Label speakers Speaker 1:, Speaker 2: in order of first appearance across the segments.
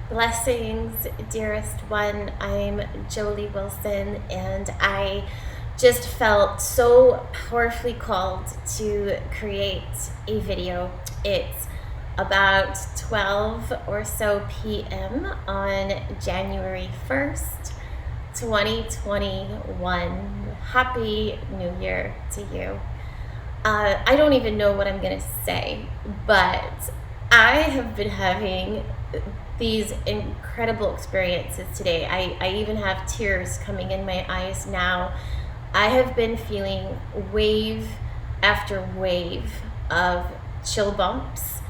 Speaker 1: Blessings, dearest one. I'm Jolie Wilson, and I just felt so powerfully called to create a video. It's about 12 or so p.m. on January 1st, 2021. Happy New Year to you. I don't even know what I'm going to say, but I have been having these incredible experiences today. I even have tears coming in my eyes now. I have been feeling wave after wave of chill bumps.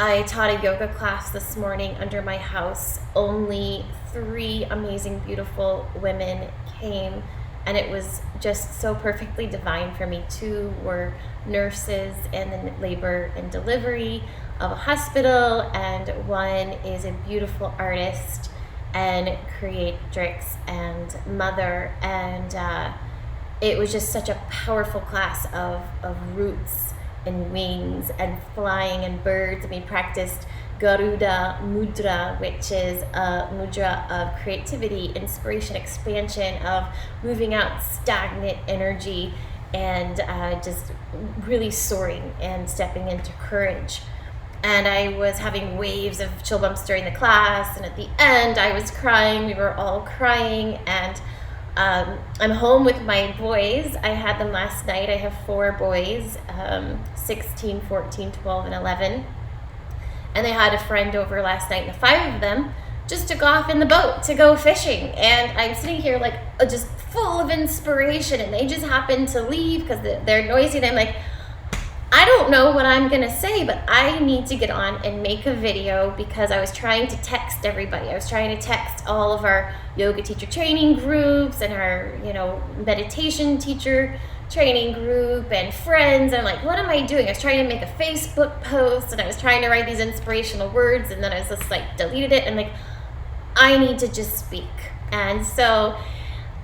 Speaker 1: I taught a yoga class this morning under my house. Only 3 amazing, beautiful women came, and it was just so perfectly divine for me. 2 were nurses in labor and delivery of a hospital, and 1 is a beautiful artist and creatrix and mother. And it was just such a powerful class of roots and wings and flying and birds. And we practiced Garuda Mudra, which is a mudra of creativity, inspiration, expansion, of moving out stagnant energy and just really soaring and stepping into courage. And I was having waves of chill bumps during the class, and at the end I was crying. We were all crying, and I'm home with my boys. I had them last night. I have 4 boys, 16, 14, 12, and 11. And they had a friend over last night, and the 5 of them just took off in the boat to go fishing. And I'm sitting here like just full of inspiration, and they just happened to leave because they're noisy. And I'm like, I don't know what I'm going to say, but I need to get on and make a video, because I was trying to text everybody. I was trying to text all of our yoga teacher training groups and our, meditation teacher training group and friends. And I'm like, what am I doing? I was trying to make a Facebook post, and I was trying to write these inspirational words, and then I was just like deleted it, and like, I need to just speak. And so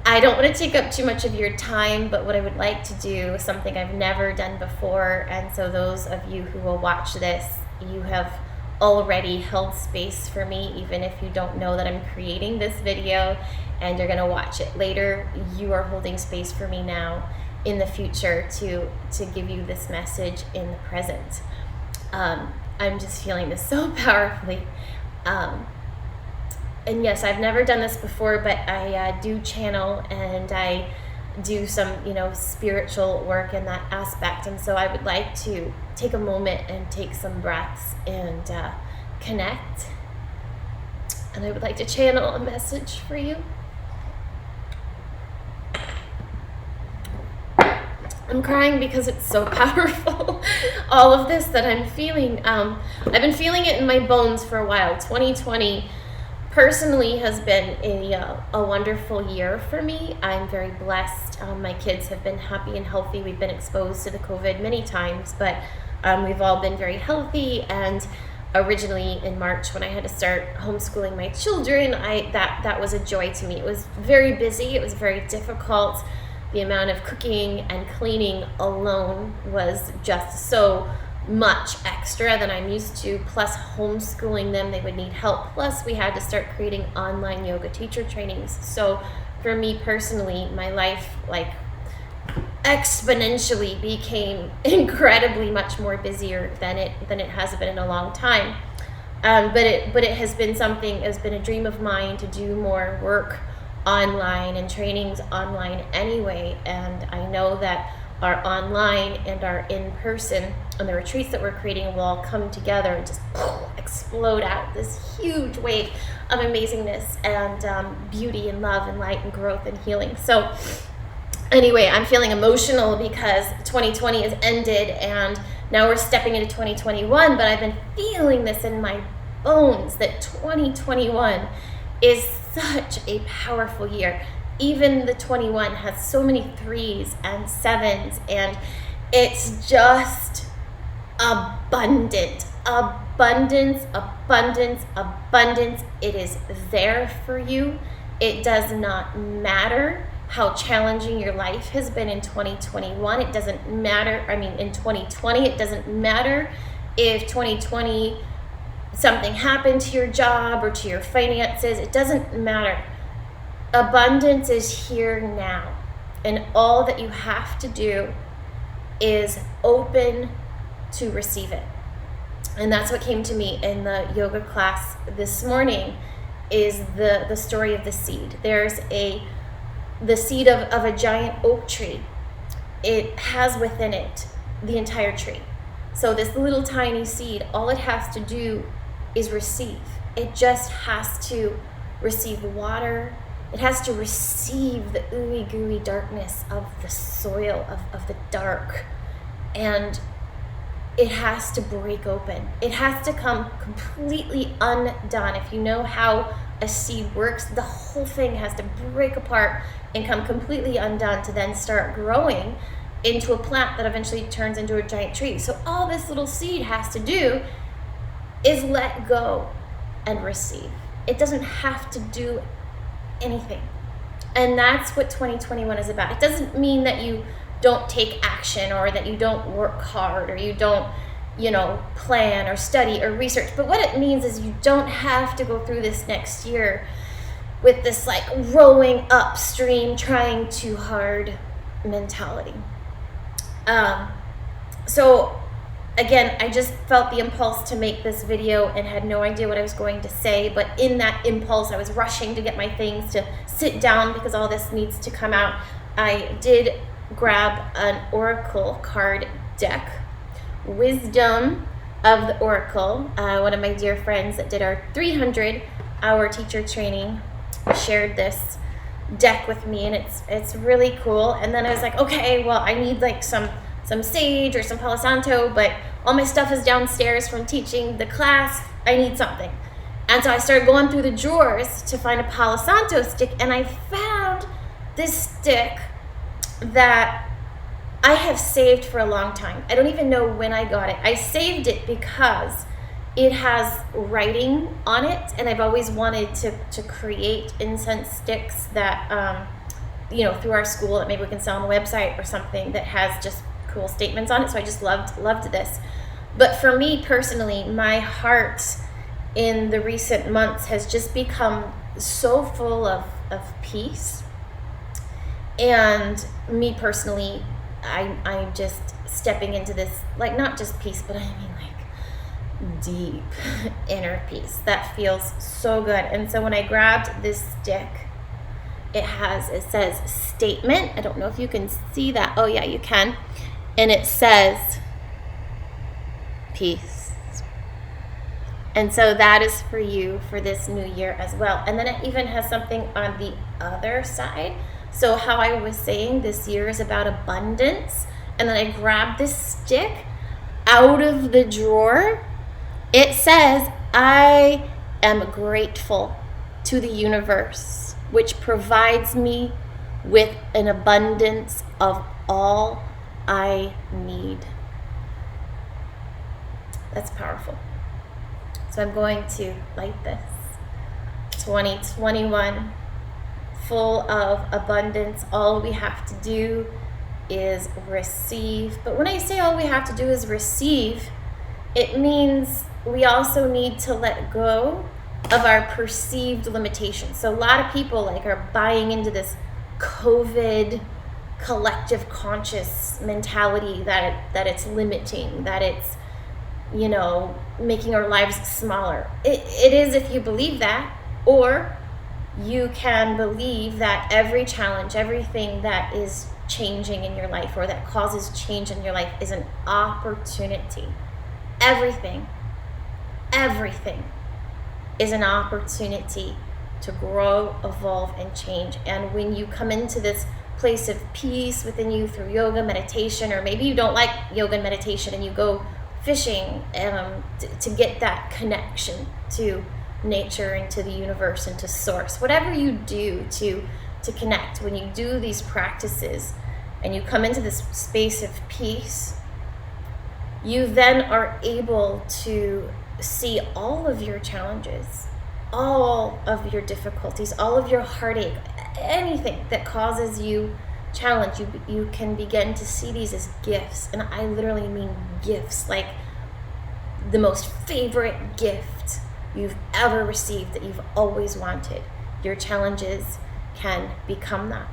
Speaker 1: I don't want to take up too much of your time, but what I would like to do is something I've never done before. And so those of you who will watch this, you have already held space for me, even if you don't know that I'm creating this video and you're going to watch it later. You are holding space for me now in the future to give you this message in the present. I'm just feeling this so powerfully. And yes, I've never done this before, but I do channel, and I do some, spiritual work in that aspect. And so I would like to take a moment and take some breaths and connect. And I would like to channel a message for you. I'm crying because it's so powerful, all of this that I'm feeling. I've been feeling it in my bones for a while. 2020 personally has been a wonderful year for me. I'm very blessed. My kids have been happy and healthy. We've been exposed to the COVID many times, but we've all been very healthy. And originally in March, when I had to start homeschooling my children, that was a joy to me. It was very busy. It was very difficult. The amount of cooking and cleaning alone was just so much extra than I'm used to, plus homeschooling them, they would need help, plus we had to start creating online yoga teacher trainings. So for me personally, my life exponentially became incredibly much more busier than it has been in a long time. But it has been something, it's been a dream of mine to do more work online and trainings online anyway. And I know that our online and our in-person and the retreats that we're creating will all come together and just explode out this huge wave of amazingness and beauty and love and light and growth and healing. So anyway, I'm feeling emotional because 2020 has ended and now we're stepping into 2021, but I've been feeling this in my bones that 2021 is such a powerful year. Even the 21 has so many 3s and 7s, and it's just abundance. It is there for you. It does not matter how challenging your life has been in 2021. It doesn't matter, in 2020, it doesn't matter if 2020 something happened to your job or to your finances, it doesn't matter. Abundance is here now. And all that you have to do is open to receive it. And that's what came to me in the yoga class this morning, is the story of the seed. There's the seed of a giant oak tree. It has within it the entire tree. So this little tiny seed, all it has to do is receive. It just has to receive water. It has to receive the ooey gooey darkness of the soil, of the dark. And it has to break open. It has to come completely undone. If you know how a seed works, the whole thing has to break apart and come completely undone to then start growing into a plant that eventually turns into a giant tree. So all this little seed has to do is let go and receive. It doesn't have to do anything. And that's what 2021 is about. It doesn't mean that you don't take action, or that you don't work hard, or you don't, plan or study or research. But what it means is you don't have to go through this next year with this like rowing upstream, trying too hard mentality. So again, I just felt the impulse to make this video and had no idea what I was going to say. But in that impulse, I was rushing to get my things, to sit down because all this needs to come out. I did grab an oracle card deck, Wisdom of the Oracle. One of my dear friends that did our 300-hour teacher training shared this deck with me, and it's really cool. And then I was like, okay, well, I need like some sage or some Palo Santo, but all my stuff is downstairs from teaching the class. I need something. And so I started going through the drawers to find a Palo Santo stick, and I found this stick that I have saved for a long time. I don't even know when I got it. I saved it because it has writing on it, and I've always wanted to create incense sticks that, through our school, that maybe we can sell on the website or something, that has just cool statements on it. So I just loved this. But for me personally, my heart in the recent months has just become so full of peace. And me personally, I'm just stepping into this, like, not just peace, but I mean like deep inner peace that feels so good. And so when I grabbed this stick, it says statement. I don't know if you can see that. Oh yeah, you can. And it says peace. And so that is for you for this new year as well. And then it even has something on the other side. So how I was saying this year is about abundance. And then I grabbed this stick out of the drawer. It says, I am grateful to the universe, which provides me with an abundance of all I need. That's powerful. So I'm going to light this. 2021, full of abundance. All we have to do is receive. But when I say all we have to do is receive, it means we also need to let go of our perceived limitations. So a lot of people are buying into this COVID collective conscious mentality that it's limiting, that it's making our lives smaller. It is if you believe that, or you can believe that every challenge, everything that is changing in your life or that causes change in your life is an opportunity. Everything is an opportunity to grow, evolve, and change. And when you come into this place of peace within you through yoga, meditation, or maybe you don't like yoga and meditation and you go fishing to get that connection to nature and to the universe and to source, whatever you do to connect, when you do these practices and you come into this space of peace, you then are able to see all of your challenges, all of your difficulties, all of your heartache, anything that causes you challenge. You can begin to see these as gifts. And I literally mean gifts, like the most favorite gift you've ever received, that you've always wanted. Your challenges can become that.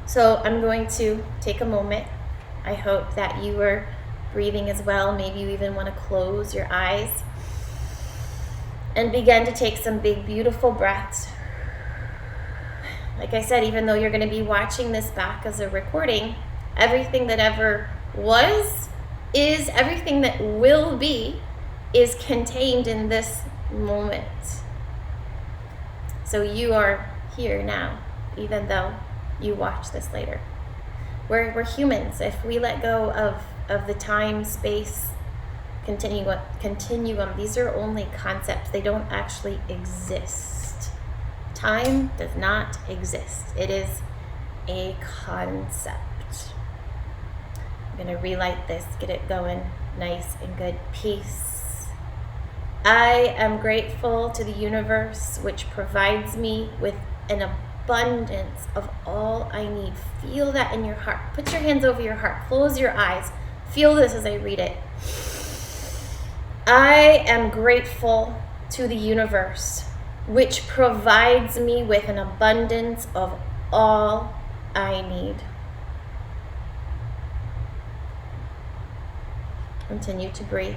Speaker 1: So I'm going to take a moment. I hope that you are breathing as well. Maybe you even want to close your eyes and begin to take some big, beautiful breaths. Like I said, even though you're going to be watching this back as a recording, everything that ever was, is, everything that will be, is contained in this moment. So you are here now, even though you watch this later. We're humans. If we let go of the time, space, continuum, these are only concepts. They don't actually exist. Time does not exist. It is a concept. I'm going to relight this, get it going nice and good. Peace. I am grateful to the universe, which provides me with an abundance of all I need. Feel that in your heart. Put your hands over your heart. Close your eyes. Feel this as I read it. I am grateful to the universe, which provides me with an abundance of all I need. Continue to breathe.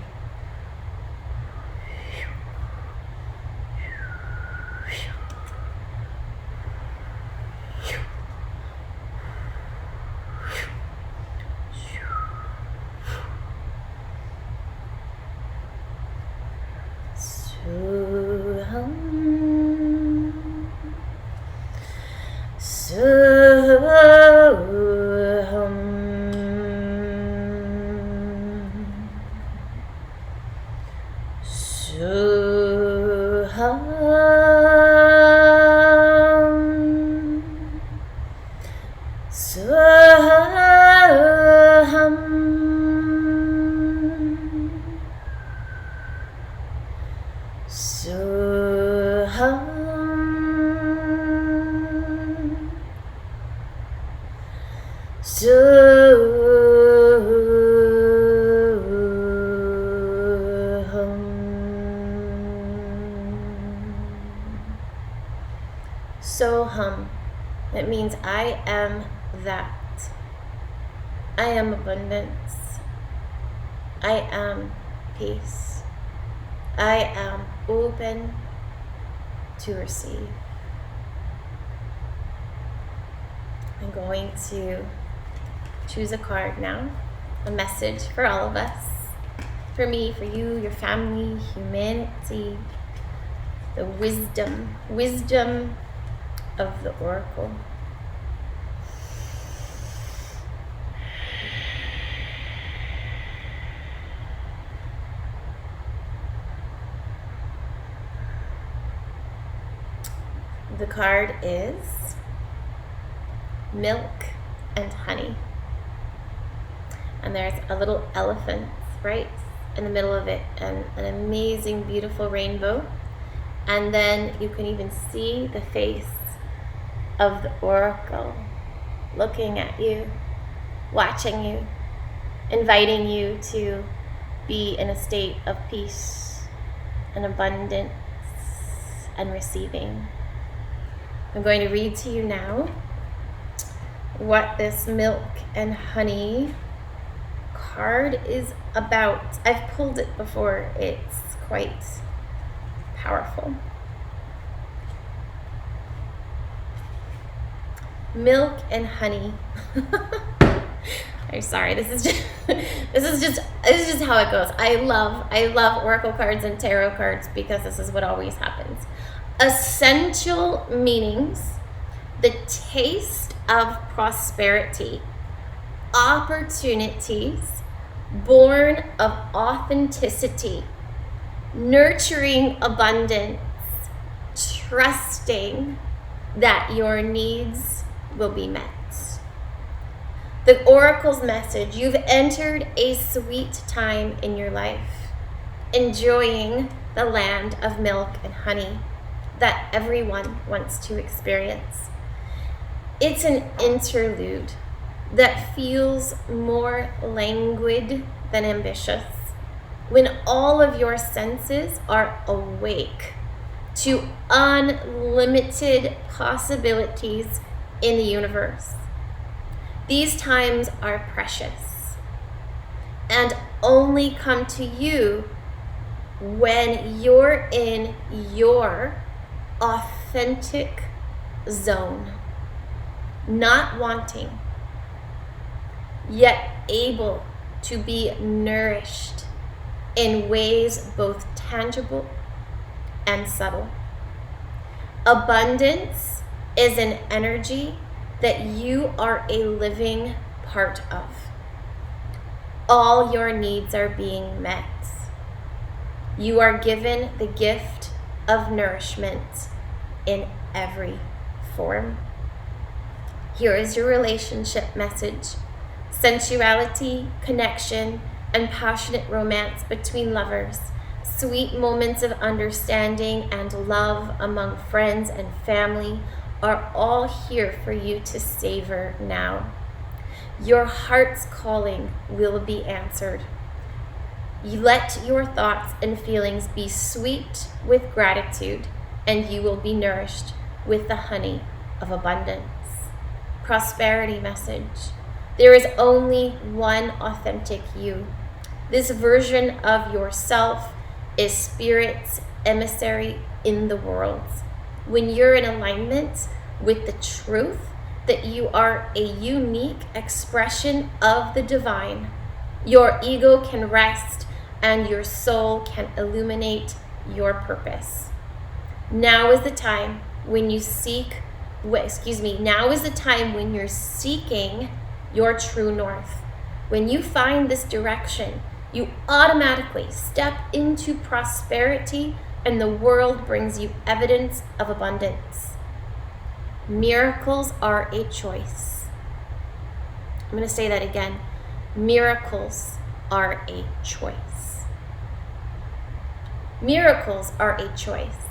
Speaker 1: Soham. It means I am that. I am abundance. I am peace. I am open to receive. I'm going to choose a card now, a message for all of us, for me, for you, your family, humanity, the wisdom of the oracle. The card is milk and honey. And there's a little elephant right in the middle of it, and an amazing, beautiful rainbow. And then you can even see the face of the oracle looking at you, watching you, inviting you to be in a state of peace and abundance and receiving. I'm going to read to you now what this milk and honey card is about. I've pulled it before. It's quite powerful. Milk and honey. I'm sorry. This is just how it goes. I love oracle cards and tarot cards because this is what always happens. Essential meanings: the taste of prosperity, opportunities born of authenticity, nurturing abundance, trusting that your needs will be met. The oracle's message: you've entered a sweet time in your life, enjoying the land of milk and honey that everyone wants to experience. It's an interlude that feels more languid than ambitious. when all of your senses are awake to unlimited possibilities in the universe. These times are precious and only come to you when you're in your authentic zone, not wanting, yet able to be nourished in ways both tangible and subtle. Abundance is an energy that you are a living part of. All your needs are being met. You are given the gift of nourishment in every form. Here is your relationship message. Sensuality, connection, and passionate romance between lovers, sweet moments of understanding and love among friends and family are all here for you to savor now. Your heart's calling will be answered. You let your thoughts and feelings be sweet with gratitude, and you will be nourished with the honey of abundance. Prosperity message. There is only one authentic you. This version of yourself is Spirit's emissary in the world. When you're in alignment with the truth that you are a unique expression of the divine, your ego can rest and your soul can illuminate your purpose. Now is the time when you now is the time when you're seeking your true north. When you find this direction, you automatically step into prosperity and the world brings you evidence of abundance. Miracles are a choice. I'm going to say that again. Miracles are a choice. Miracles are a choice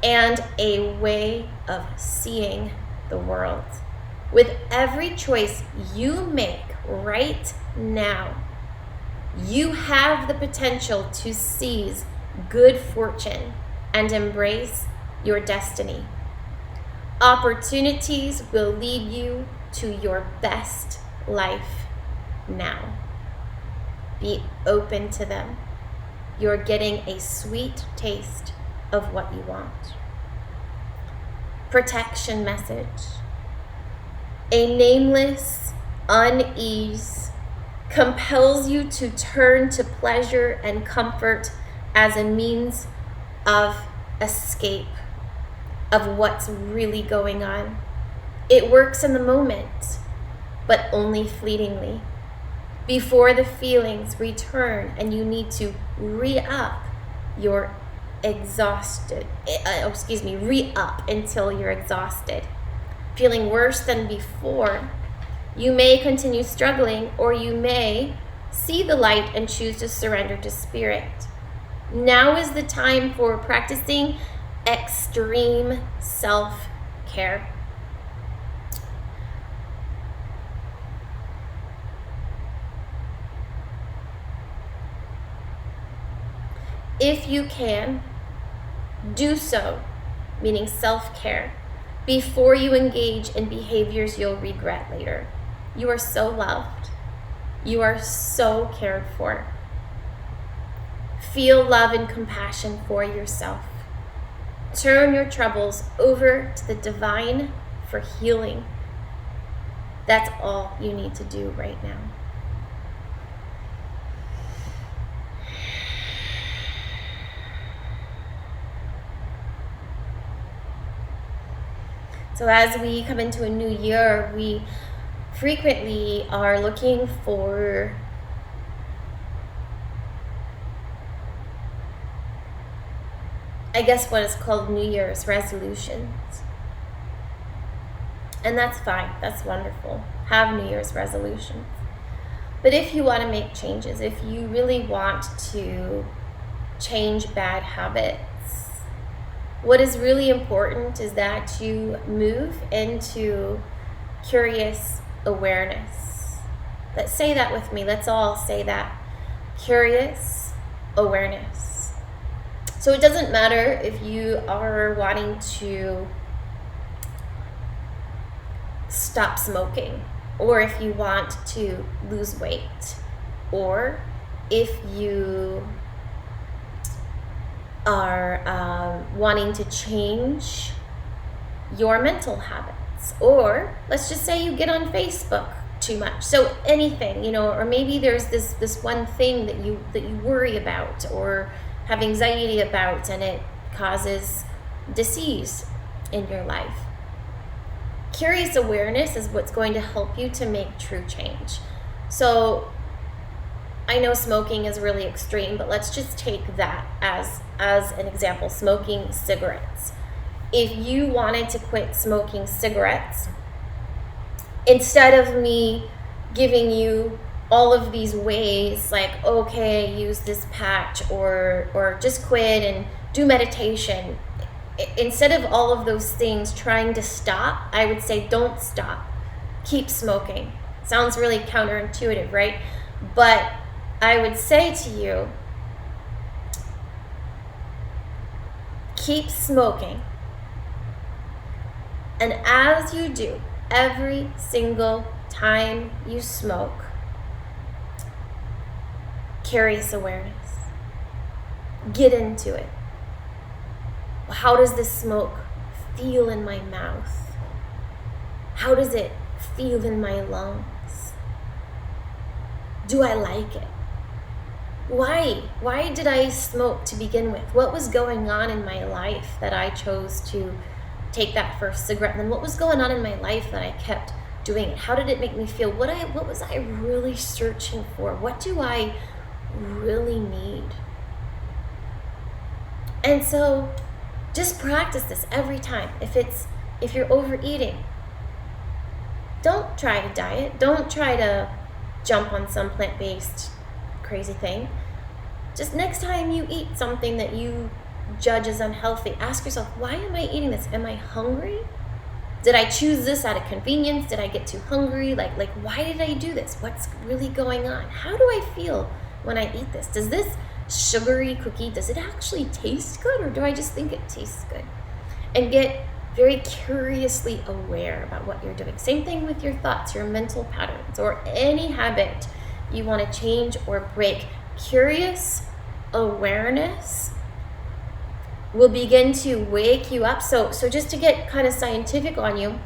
Speaker 1: and a way of seeing the world. With every choice you make right now, you have the potential to seize good fortune and embrace your destiny. Opportunities will lead you to your best life now. Be open to them. You're getting a sweet taste of what you want. Protection message. A nameless unease compels you to turn to pleasure and comfort as a means of escape of what's really going on. It works in the moment, but only fleetingly. Before the feelings return and you need to re-up until you're exhausted. Feeling worse than before, you may continue struggling, or you may see the light and choose to surrender to Spirit. Now is the time for practicing extreme self-care. If you can, do so, meaning self-care, before you engage in behaviors you'll regret later. You are so loved. You are so cared for. Feel love and compassion for yourself. Turn your troubles over to the divine for healing. That's all you need to do right now. So as we come into a new year, we frequently are looking for what is called New Year's resolutions. And that's fine. That's wonderful. Have New Year's resolutions. But if you want to make changes, if you really want to change bad habits, what is really important is that you move into curious awareness. Let's say that with me. Let's all say that. Curious awareness. So it doesn't matter if you are wanting to stop smoking, or if you want to lose weight, or if you are wanting to change your mental habits, or let's just say you get on Facebook too much. So anything, or maybe there's this one thing that you worry about or have anxiety about, and it causes disease in your life. Curious awareness is what's going to help you to make true change. So I know smoking is really extreme, but let's just take that as an example, smoking cigarettes. If you wanted to quit smoking cigarettes, instead of me giving you all of these ways, like, okay, use this patch, or just quit and do meditation, instead of all of those things trying to stop, I would say don't stop. Keep smoking. Sounds really counterintuitive, right? But I would say to you, keep smoking. And as you do, every single time you smoke, curious awareness. Get into it. How does this smoke feel in my mouth? How does it feel in my lungs? Do I like it? Why? Why did I smoke to begin with? What was going on in my life that I chose to take that first cigarette? And then what was going on in my life that I kept doing it? How did it make me feel? What was I really searching for? What do I really need? And so just practice this every time. If you're overeating, don't try to diet. Don't try to jump on some plant-based crazy thing. Just next time you eat something that you judge as unhealthy, ask yourself, why am I eating this? Am I hungry? Did I choose this out of convenience? Did I get too hungry? Like why did I do this? What's really going on? How do I feel when I eat this? Does this sugary cookie, does it actually taste good, or do I just think it tastes good? And get very curiously aware about what you're doing. Same thing with your thoughts, your mental patterns, or any habit you want to change or break. Curious awareness will begin to wake you up. So just to get kind of scientific on you,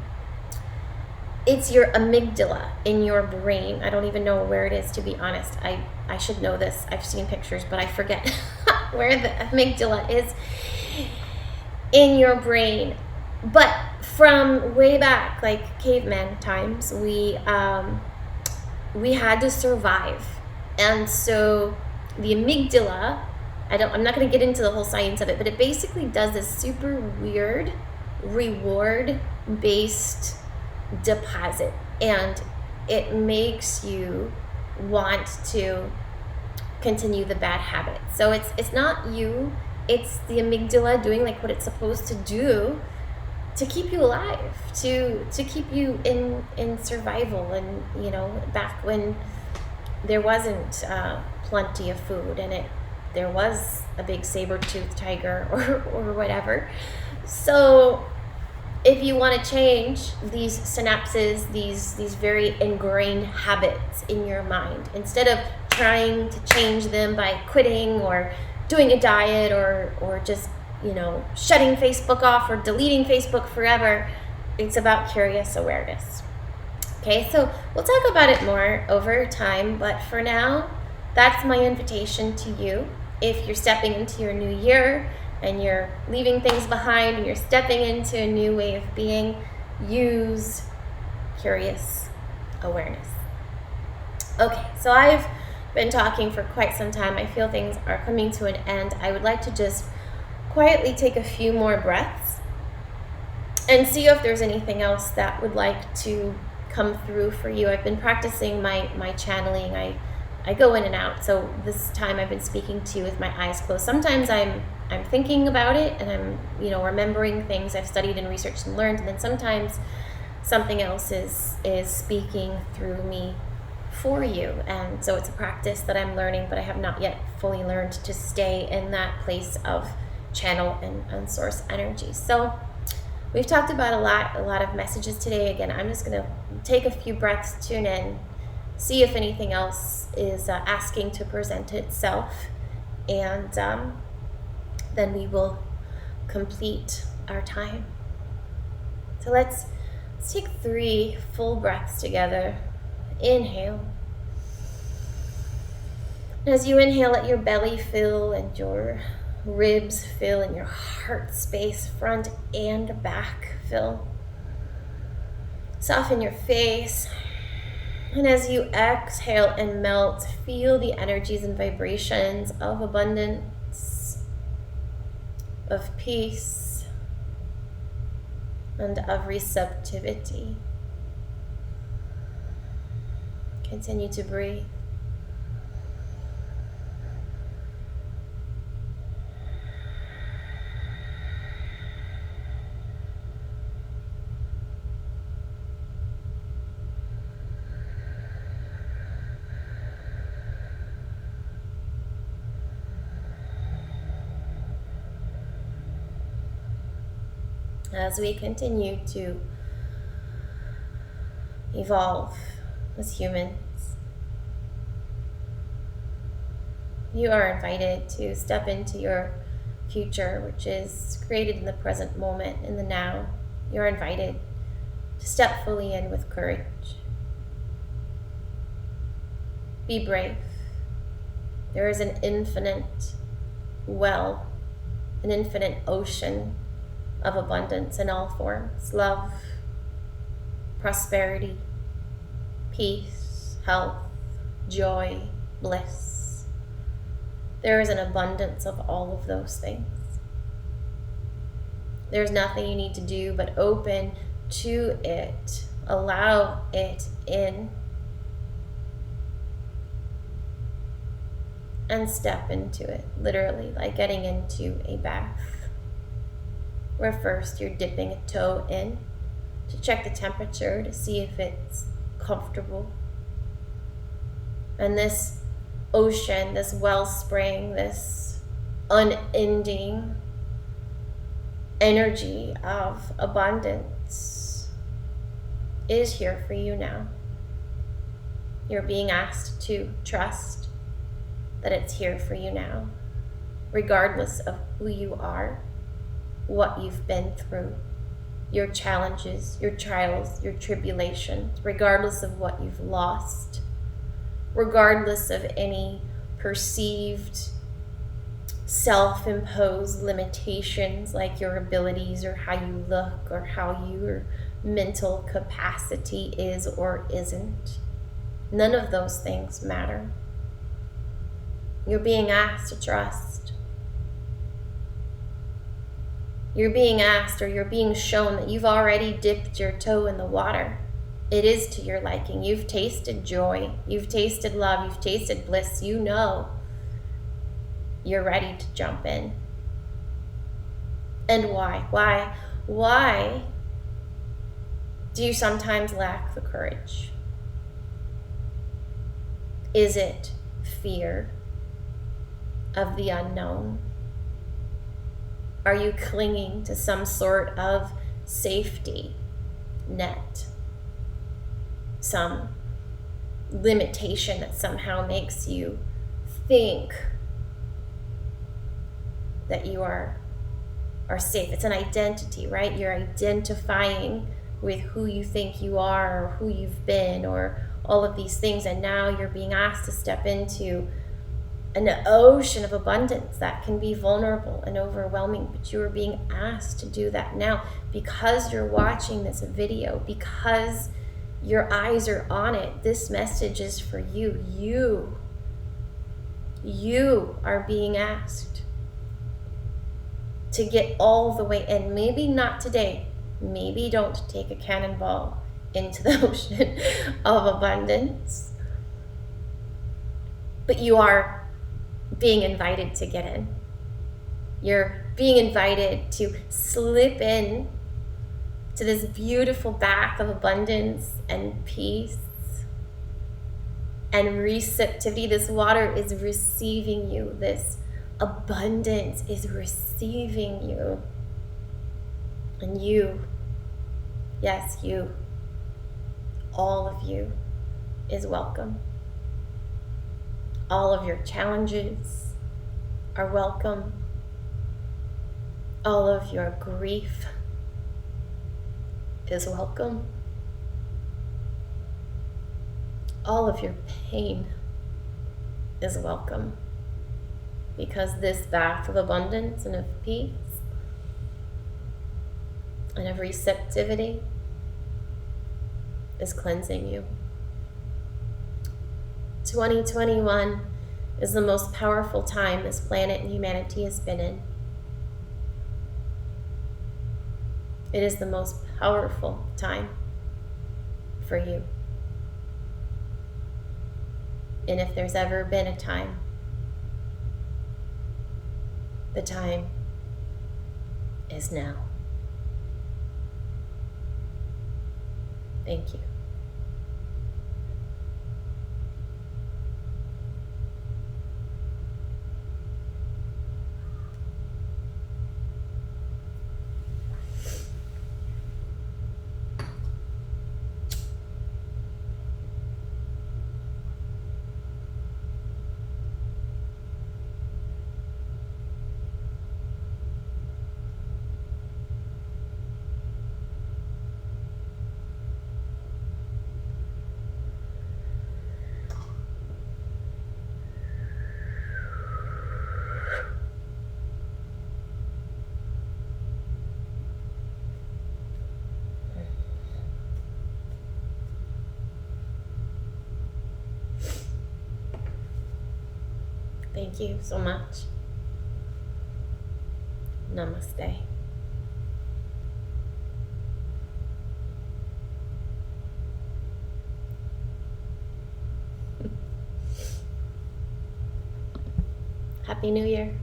Speaker 1: it's your amygdala in your brain. I don't even know where it is, to be honest. I should know this. I've seen pictures, but I forget where the amygdala is in your brain. But from way back, like caveman times, we had to survive. And so the amygdala, I'm not going to get into the whole science of it, but it basically does this super weird reward-based deposit, and it makes you want to continue the bad habit. So it's not you, it's the amygdala doing like what it's supposed to do to keep you alive, to keep you in survival. And back when there wasn't plenty of food, and there was a big saber-toothed tiger or whatever. So if you want to change these synapses, these very ingrained habits in your mind, instead of trying to change them by quitting or doing a diet or just shutting Facebook off or deleting Facebook forever, it's about curious awareness. Okay, so we'll talk about it more over time, but for now, that's my invitation to you. If you're stepping into your new year and you're leaving things behind and you're stepping into a new way of being, use curious awareness. Okay, so I've been talking for quite some time. I feel things are coming to an end. I would like to just quietly take a few more breaths and see if there's anything else that would like to come through for you. I've been practicing my channeling. I go in and out. So this time I've been speaking to you with my eyes closed. Sometimes I'm thinking about it and I'm remembering things I've studied and researched and learned, and then sometimes something else is speaking through me for you. And so it's a practice that I'm learning, but I have not yet fully learned to stay in that place of channel and source energy. So we've talked about a lot of messages today. Again, I'm just going to take a few breaths, tune in, see if anything else is asking to present itself, and then we will complete our time. So let's take 3 full breaths together. Inhale. As you inhale, let your belly fill and your ribs fill and your heart space, front and back, fill. Soften your face. And as you exhale and melt, feel the energies and vibrations of abundance, of peace, and of receptivity. Continue to breathe. As we continue to evolve as humans, you are invited to step into your future, which is created in the present moment, in the now. You're invited to step fully in with courage. Be brave. There is an infinite well, an infinite ocean of abundance in all forms: love, prosperity, peace, health, joy, bliss. There is an abundance of all of those things. There's nothing you need to do but open to it, allow it in, and step into it, literally like getting into a bath, where first you're dipping a toe in to check the temperature to see if it's comfortable. And this ocean, this wellspring, this unending energy of abundance is here for you now. You're being asked to trust that it's here for you now, regardless of who you are, what you've been through, your challenges, your trials, your tribulations, regardless of what you've lost, regardless of any perceived self-imposed limitations like your abilities or how you look or how your mental capacity is or isn't. None of those things matter. You're being asked to trust. You're being asked, or you're being shown, that you've already dipped your toe in the water. It is to your liking. You've tasted joy. You've tasted love. You've tasted bliss. You know you're ready to jump in. And why? Why do you sometimes lack the courage? Is it fear of the unknown? Are you clinging to some sort of safety net? Some limitation that somehow makes you think that you are safe. It's an identity, right? You're identifying with who you think you are or who you've been or all of these things, and now you're being asked to step into an ocean of abundance that can be vulnerable and overwhelming, but you are being asked to do that now because you're watching this video, because your eyes are on it. This message is for you. You are being asked to get all the way in. Maybe not today. Maybe don't take a cannonball into the ocean of abundance, but you are being invited to get in. You're being invited to slip in to this beautiful bath of abundance and peace and receptivity. This water is receiving you. This abundance is receiving you. And you, yes, you, all of you is welcome. All of your challenges are welcome. All of your grief is welcome. All of your pain is welcome, because this bath of abundance and of peace and of receptivity is cleansing you. 2021 is the most powerful time this planet and humanity has been in. It is the most powerful time for you. And if there's ever been a time, the time is now. Thank you. Thank you so much. Namaste. Happy New Year.